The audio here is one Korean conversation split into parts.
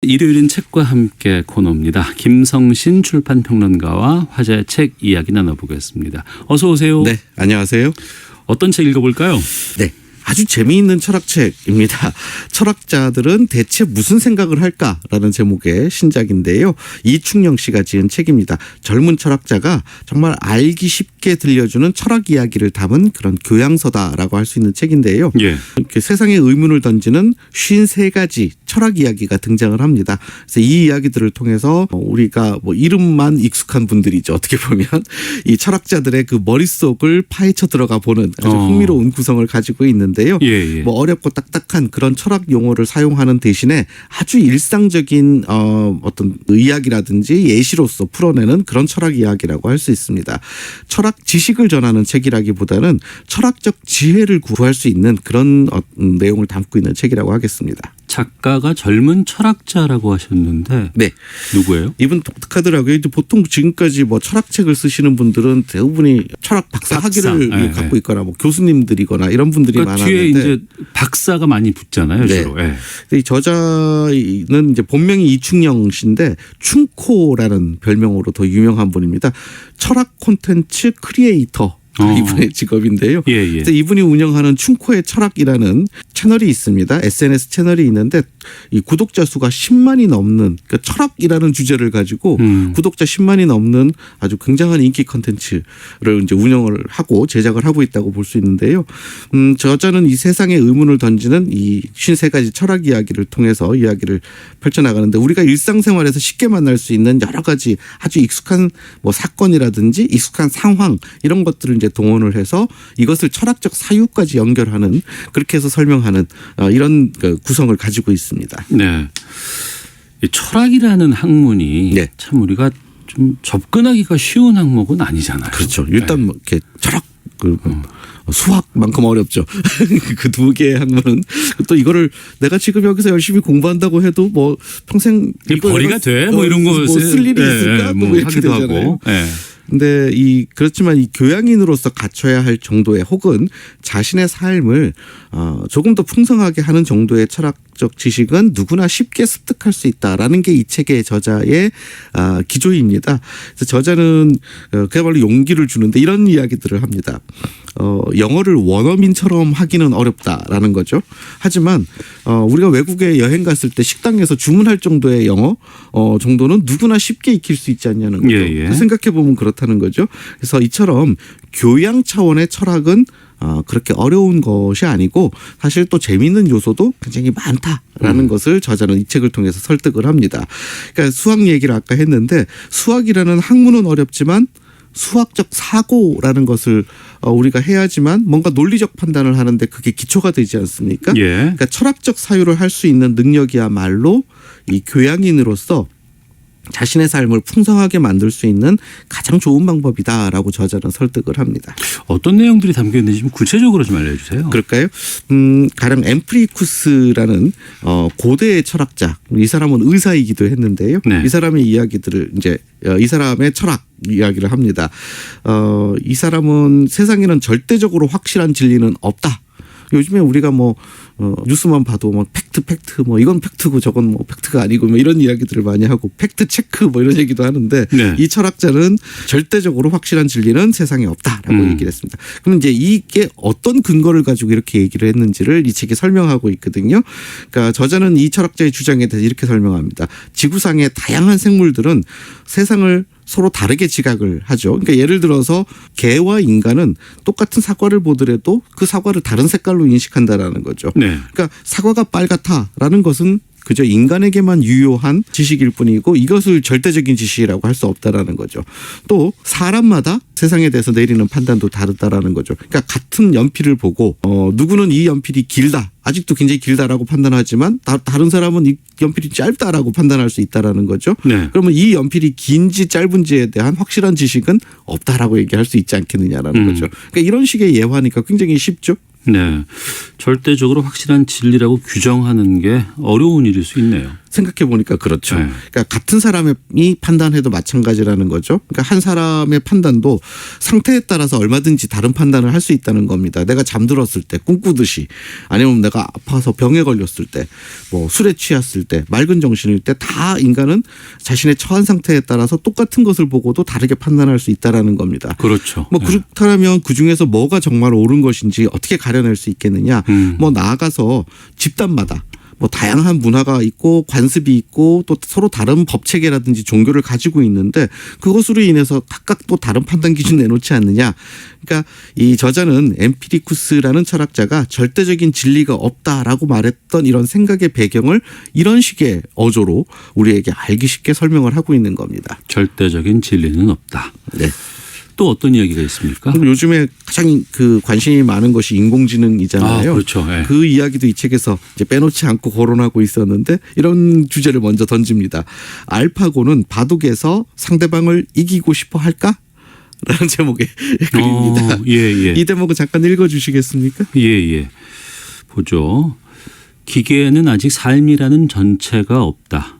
일요일은 책과 함께 코너입니다. 김성신 출판평론가와 화제 책 이야기 나눠보겠습니다. 어서 오세요. 네, 안녕하세요. 어떤 책 읽어볼까요? 네. 아주 재미있는 철학책입니다. 철학자들은 대체 무슨 생각을 할까라는 제목의 신작인데요. 이충영 씨가 지은 책입니다. 젊은 철학자가 정말 알기 쉽게 들려주는 철학 이야기를 담은 그런 교양서다라고 할 수 있는 책인데요. 예. 이렇게 세상에 의문을 던지는 53가지 철학 이야기가 등장을 합니다. 그래서 이 이야기들을 통해서 우리가 뭐 이름만 익숙한 분들이죠. 어떻게 보면 이 철학자들의 그 머릿속을 파헤쳐 들어가 보는 아주 흥미로운 구성을 가지고 있는데 예. 뭐 어렵고 딱딱한 그런 철학 용어를 사용하는 대신에 아주 일상적인 어떤 이야기라든지 예시로서 풀어내는 그런 철학 이야기라고 할 수 있습니다. 철학 지식을 전하는 책이라기보다는 철학적 지혜를 구할 수 있는 그런 내용을 담고 있는 책이라고 하겠습니다. 작가가 젊은 철학자라고 하셨는데 네, 누구예요? 이분 독특하더라고요. 이제 보통 지금까지 뭐 철학책을 쓰시는 분들은 대부분이 철학 박사 학위를 갖고 있거나 뭐 교수님들이거나 이런 분들이 그러니까 많았는데 뒤에 이제 박사가 많이 붙잖아요. 주로. 네. 이 저자는 이제 본명이 이충영 씨인데 충코라는 별명으로 더 유명한 분입니다. 철학 콘텐츠 크리에이터. 이분의 직업인데요. 예. 이분이 운영하는 충코의 철학이라는 채널이 있습니다. SNS 채널이 있는데 이 구독자 수가 10만이 넘는 그러니까 철학이라는 주제를 가지고 구독자 10만이 넘는 아주 굉장한 인기 콘텐츠를 이제 운영을 하고 제작을 하고 있다고 볼 수 있는데요. 저자는 이 세상의 의문을 던지는 이 53가지 철학 이야기를 통해서 이야기를 펼쳐나가는데 우리가 일상생활에서 쉽게 만날 수 있는 여러 가지 아주 익숙한 뭐 사건이라든지 익숙한 상황 이런 것들을 이제 동원을 해서 이것을 철학적 사유까지 연결하는 그렇게 해서 설명하는 이런 구성을 가지고 있습니다. 네. 이 철학이라는 학문이 네. 참 우리가 좀 접근하기가 쉬운 학목은 아니잖아요. 그렇죠. 일단 뭐 이렇게 철학 수학만큼 어렵죠. 그 두 개의 학문은 또 이거를 내가 지금 여기서 열심히 공부한다고 해도 뭐 평생 벌이가 돼? 뭐 이런 거 쓸 일이 있을까? 뭐 이렇게 하기도 되잖아요. 하고. 네. 근데 그렇지만 이 교양인으로서 갖춰야 할 정도의 혹은 자신의 삶을 조금 더 풍성하게 하는 정도의 철학적 지식은 누구나 쉽게 습득할 수 있다라는 게 이 책의 저자의 기조입니다. 그래서 저자는 그야말로 용기를 주는데 이런 이야기들을 합니다. 영어를 원어민처럼 하기는 어렵다라는 거죠. 하지만 우리가 외국에 여행 갔을 때 식당에서 주문할 정도의 영어 정도는 누구나 쉽게 익힐 수 있지 않냐는 거죠. 예. 생각해 보면 그렇다는 거죠. 그래서 이처럼 교양 차원의 철학은 그렇게 어려운 것이 아니고 사실 또 재미있는 요소도 굉장히 많다라는 것을 저자는 이 책을 통해서 설득을 합니다. 그러니까 수학 얘기를 아까 했는데 수학이라는 학문은 어렵지만 수학적 사고라는 것을 우리가 해야지만 뭔가 논리적 판단을 하는데 그게 기초가 되지 않습니까? 예. 그러니까 철학적 사유를 할 수 있는 능력이야말로 이 교양인으로서 자신의 삶을 풍성하게 만들 수 있는 가장 좋은 방법이다라고 저자는 설득을 합니다. 어떤 내용들이 담겨 있는지 좀 구체적으로 좀 알려주세요. 그럴까요? 가령 엠프리쿠스라는 고대의 철학자, 이 사람은 의사이기도 했는데요. 네. 이 사람의 이야기들을 이제 이 사람의 철학 이야기를 합니다. 이 사람은 세상에는 절대적으로 확실한 진리는 없다. 요즘에 우리가 뭐 뉴스만 봐도 뭐 팩트 뭐 이건 팩트고 저건 뭐 팩트가 아니고 뭐 이런 이야기들을 많이 하고 팩트 체크 뭐 이런 얘기도 하는데 네. 이 철학자는 절대적으로 확실한 진리는 세상에 없다라고 얘기를 했습니다. 그럼 이제 이게 어떤 근거를 가지고 이렇게 얘기를 했는지를 이 책이 설명하고 있거든요. 그러니까 저자는 이 철학자의 주장에 대해서 이렇게 설명합니다. 지구상의 다양한 생물들은 세상을 서로 다르게 지각을 하죠. 그러니까 예를 들어서 개와 인간은 똑같은 사과를 보더라도 그 사과를 다른 색깔로 인식한다라는 거죠. 네. 그러니까 사과가 빨갛다라는 것은 그저 인간에게만 유효한 지식일 뿐이고 이것을 절대적인 지식이라고 할 수 없다라는 거죠. 또 사람마다 세상에 대해서 내리는 판단도 다르다라는 거죠. 그러니까 같은 연필을 보고 누구는 이 연필이 길다. 아직도 굉장히 길다라고 판단하지만 다른 사람은 이 연필이 짧다라고 판단할 수 있다라는 거죠. 네. 그러면 이 연필이 긴지 짧은지에 대한 확실한 지식은 없다라고 얘기할 수 있지 않겠느냐라는 거죠. 그러니까 이런 식의 예화니까 굉장히 쉽죠. 네. 절대적으로 확실한 진리라고 규정하는 게 어려운 일일 수 있네요. 생각해 보니까 그렇죠. 네. 그러니까 같은 사람이 판단해도 마찬가지라는 거죠. 그러니까 한 사람의 판단도 상태에 따라서 얼마든지 다른 판단을 할 수 있다는 겁니다. 내가 잠들었을 때, 꿈꾸듯이, 아니면 내가 아파서 병에 걸렸을 때, 뭐 술에 취했을 때, 맑은 정신일 때, 다 인간은 자신의 처한 상태에 따라서 똑같은 것을 보고도 다르게 판단할 수 있다라는 겁니다. 그렇죠. 뭐 그렇다면 그 중에서 뭐가 정말 옳은 것인지 어떻게 가려낼 수 있겠느냐? 뭐 나아가서 집단마다 뭐 다양한 문화가 있고 관습이 있고 또 서로 다른 법 체계라든지 종교를 가지고 있는데 그것으로 인해서 각각 또 다른 판단 기준 내놓지 않느냐. 그러니까 이 저자는 엠피리쿠스라는 철학자가 절대적인 진리가 없다라고 말했던 이런 생각의 배경을 이런 식의 어조로 우리에게 알기 쉽게 설명을 하고 있는 겁니다. 절대적인 진리는 없다. 네. 또 어떤 이야기가 있습니까? 그럼 요즘에 가장 그 관심이 많은 것이 인공지능이잖아요. 아, 그렇죠. 네. 그 이야기도 이 책에서 이제 빼놓지 않고 거론하고 있었는데 이런 주제를 먼저 던집니다. 알파고는 바둑에서 상대방을 이기고 싶어 할까? 라는 제목의 글입니다. 예. 이 대목은 잠깐 읽어주시겠습니까? 예. 보죠. 기계에는 아직 삶이라는 전체가 없다.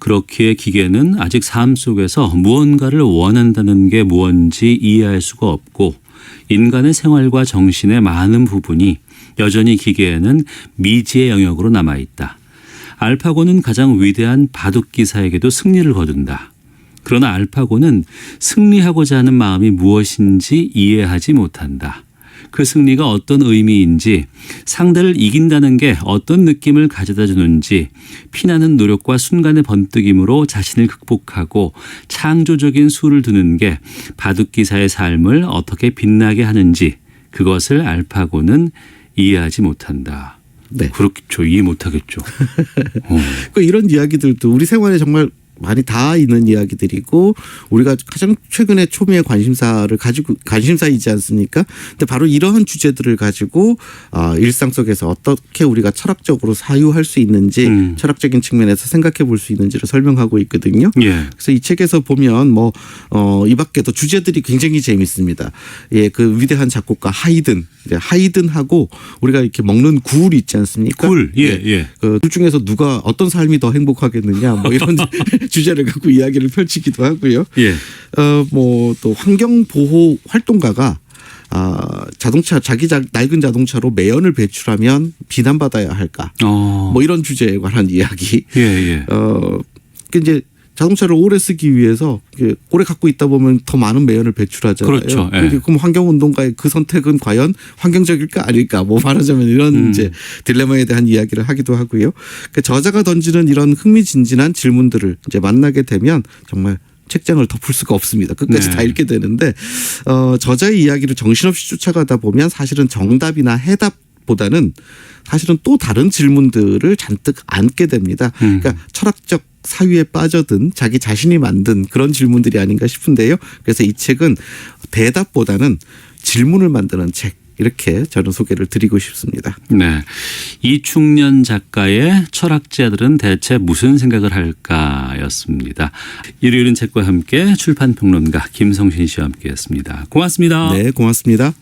그렇기에 기계는 아직 삶 속에서 무언가를 원한다는 게 무언지 이해할 수가 없고 인간의 생활과 정신의 많은 부분이 여전히 기계에는 미지의 영역으로 남아있다. 알파고는 가장 위대한 바둑기사에게도 승리를 거둔다. 그러나 알파고는 승리하고자 하는 마음이 무엇인지 이해하지 못한다. 그 승리가 어떤 의미인지, 상대를 이긴다는 게 어떤 느낌을 가져다 주는지, 피나는 노력과 순간의 번뜩임으로 자신을 극복하고 창조적인 수를 두는 게 바둑기사의 삶을 어떻게 빛나게 하는지 그것을 알파고는 이해하지 못한다. 네. 그렇죠. 이해 못하겠죠. 그 이런 이야기들도 우리 생활에 정말 많이 다 있는 이야기들이고 우리가 가장 최근에 초미의 관심사이지 않습니까? 근데 바로 이러한 주제들을 가지고 일상 속에서 어떻게 우리가 철학적으로 사유할 수 있는지 철학적인 측면에서 생각해 볼 수 있는지를 설명하고 있거든요. 예. 그래서 이 책에서 보면 이 밖에도 주제들이 굉장히 재밌습니다. 예, 그 위대한 작곡가 하이든하고 우리가 이렇게 먹는 굴 있지 않습니까? 굴. 예. 그 둘 중에서 누가 어떤 삶이 더 행복하겠느냐 뭐 이런 주제를 갖고 이야기를 펼치기도 하고요. 예. 뭐 또 환경 보호 활동가가 자동차 자기 낡은 자동차로 매연을 배출하면 비난받아야 할까? 뭐 이런 주제에 관한 이야기. 예. 이제 자동차를 오래 쓰기 위해서 오래 갖고 있다 보면 더 많은 매연을 배출하잖아요. 그렇죠. 예. 그럼 환경운동가의 그 선택은 과연 환경적일까 아닐까? 뭐 말하자면 이런 이제 딜레마에 대한 이야기를 하기도 하고요. 그 저자가 던지는 이런 흥미진진한 질문들을 이제 만나게 되면 정말 책장을 덮을 수가 없습니다. 끝까지 네. 다 읽게 되는데 저자의 이야기를 정신없이 쫓아가다 보면 사실은 정답이나 해답보다는 사실은 또 다른 질문들을 잔뜩 안게 됩니다. 그러니까 철학적 사유에 빠져든 자기 자신이 만든 그런 질문들이 아닌가 싶은데요. 그래서 이 책은 대답보다는 질문을 만드는 책 이렇게 저는 소개를 드리고 싶습니다. 네. 이충년 작가의 철학자들은 대체 무슨 생각을 할까였습니다. 일요일은 책과 함께 출판평론가 김성신 씨와 함께했습니다. 고맙습니다. 네, 고맙습니다.